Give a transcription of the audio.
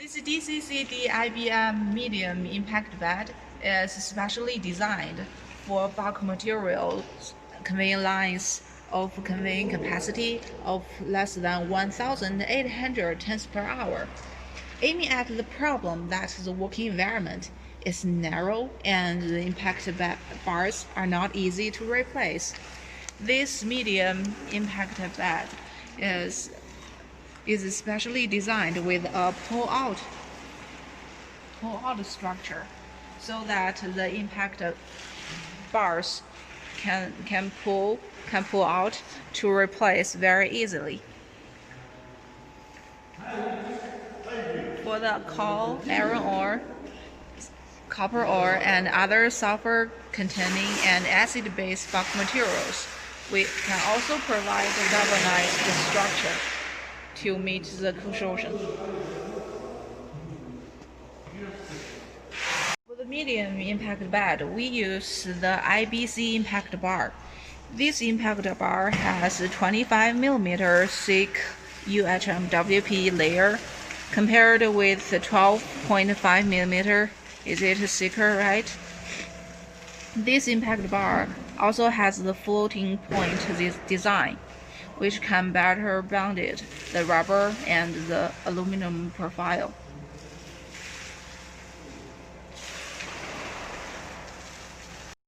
This DCCD-IBM medium impact bed is specially designed for bulk materials conveying lines of conveying capacity of less than 1,800 tons per hour, aiming at the problem that the working environment is narrow and the impact bars are not easy to replace. This medium impact bed is especially designed with a pull-out structure so that the impact bars can pull out to replace very easily. For the coal, iron ore, copper ore, and other sulfur-containing and acid-based bulk materials, we can also provide a galvanized structure to meet the corrosion. For the medium impact bed, we use the IBC impact bar. This impact bar has a 25 mm thick UHMWP layer compared with 12.5 mm. Is it thicker, right? This impact bar also has the floating point design, which can better bond the rubber and the aluminum profile.